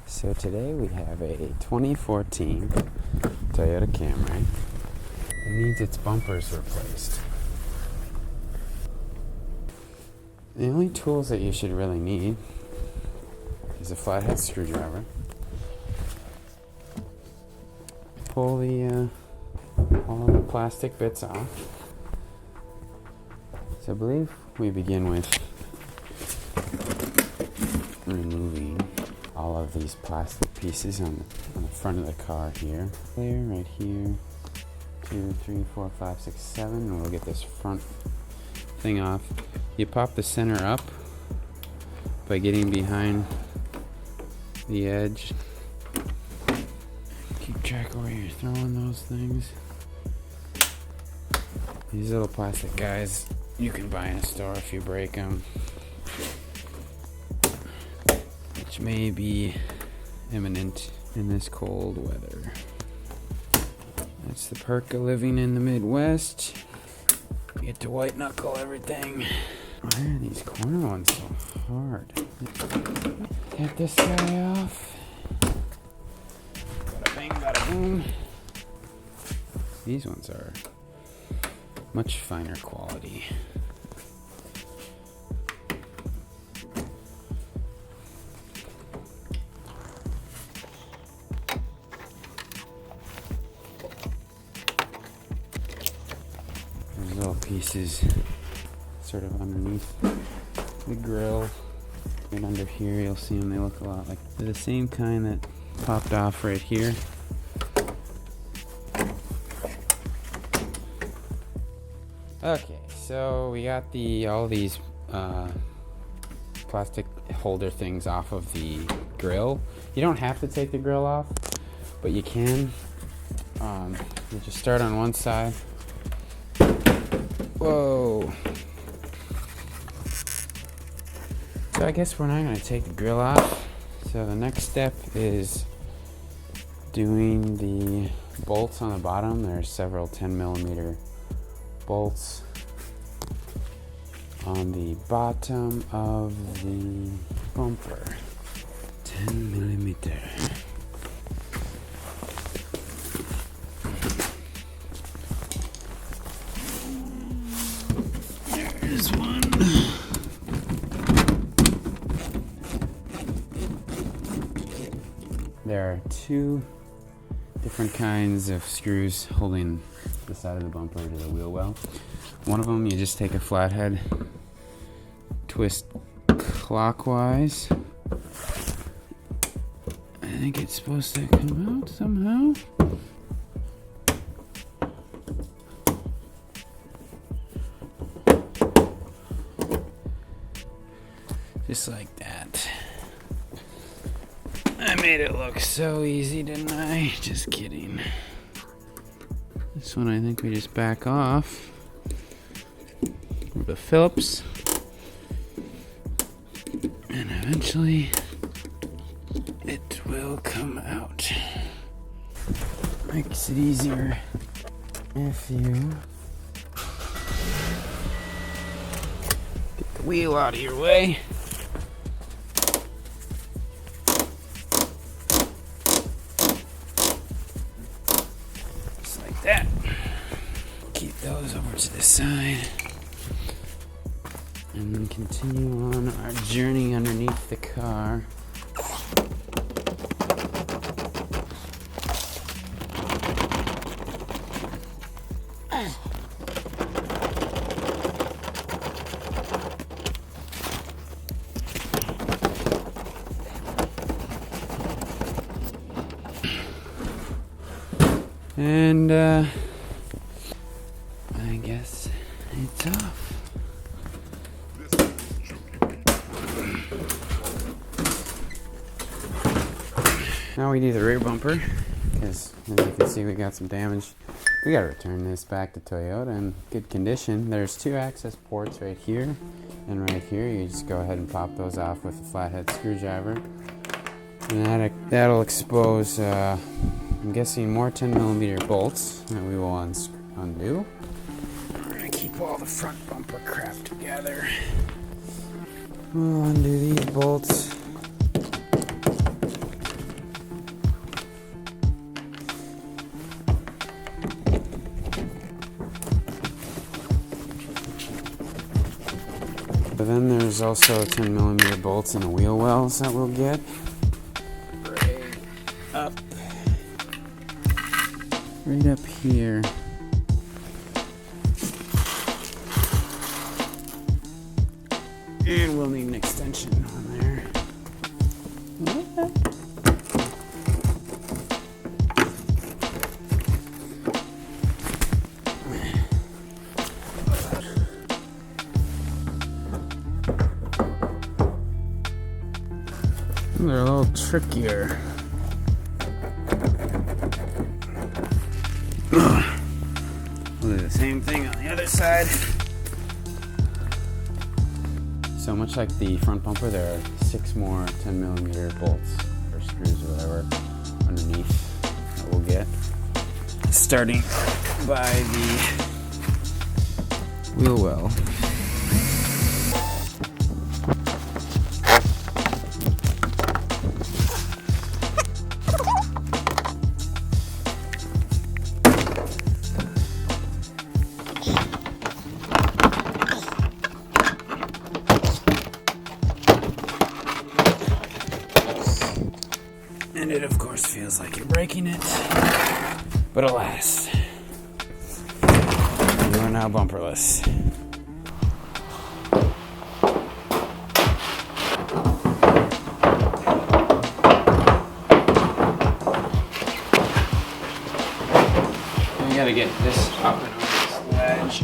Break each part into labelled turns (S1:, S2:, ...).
S1: So today we have a 2014 Toyota Camry. It needs its bumpers replaced. The only tools that you should really need is a flathead screwdriver. Pull all the plastic bits off. So I believe we begin with removing all of these plastic pieces on the front of the car here. Clear right here. 2, 3, 4, 5, 6, 7, and we'll get this front thing off. You pop the center up by getting behind the edge. Keep track of where you're throwing those things. These little plastic guys you can buy in a store if you break them, which may be imminent in this cold weather. That's the perk of living in the Midwest. You get to white knuckle everything. Why are these corner ones so hard? Get this guy off. Bada bing, bada boom. These ones are much finer quality. There's little pieces sort of underneath the grill. Right under here, you'll see them. They look a lot like they're the same kind that popped off right here. Okay, so we got all these plastic holder things off of the grill. You don't have to take the grill off, but you can. You just start on one side. Whoa. So I guess we're not going to take the grill off. So the next step is doing the bolts on the bottom. There's several 10mm bolts on the bottom of the bumper. 10mm. There's one. There are two different kinds of screws holding the side of the bumper to the wheel well. One of them you just take a flathead, twist clockwise. I think it's supposed to come out somehow. Just like that. I made it look so easy, didn't I? Just kidding. This one I think we just back off with a Phillips, and eventually it will come out. Makes it easier if you get the wheel out of your way. That. Keep those over to the side and then continue on our journey underneath the car. And I guess it's off. Now we do the rear bumper, because as you can see we got some damage. We gotta return this back to Toyota in good condition. There's two access ports right here and right here. You just go ahead and pop those off with a flathead screwdriver. And that'll expose I'm guessing more 10mm bolts that we will undo. We're gonna keep all the front bumper crap together. We'll undo these bolts. then there's also 10mm bolts and wheel wells that we'll get. Right up here. And we'll need an extension on there. They're a little trickier. We'll do the same thing on the other side. So much like the front bumper, there are 6 more 10mm bolts or screws or whatever underneath that we'll get. Starting by the wheel well. And it, of course, feels like you're breaking it, but alas, you are now bumperless. We gotta get this up and over this ledge.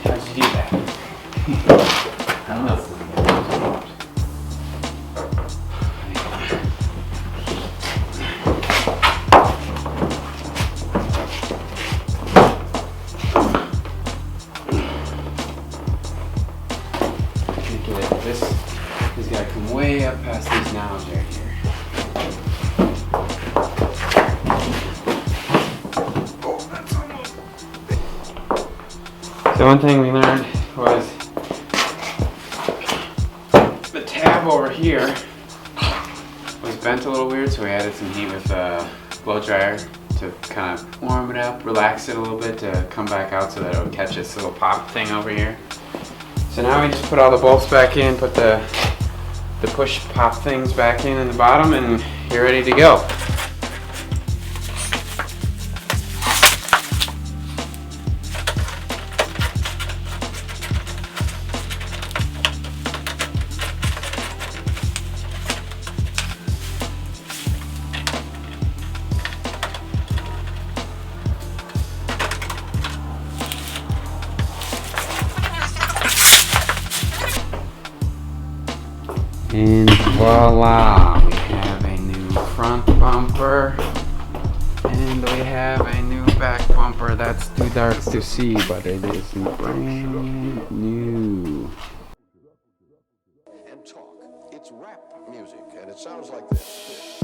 S1: How'd you do that? I don't know. This has got to come way up past these knobs right here. Oh, that's almost. So one thing we learned was the tab over here was bent a little weird, so we added some heat with a blow dryer to kind of warm it up, relax it a little bit to come back out so that it would catch this little pop thing over here. So now we just put all the bolts back in, put the push pop things back in the bottom, and you're ready to go. And voila, we have a new front bumper and we have a new back bumper. That's too dark to see, but it is brand new.
S2: And talk. It's rap music and it sounds like this.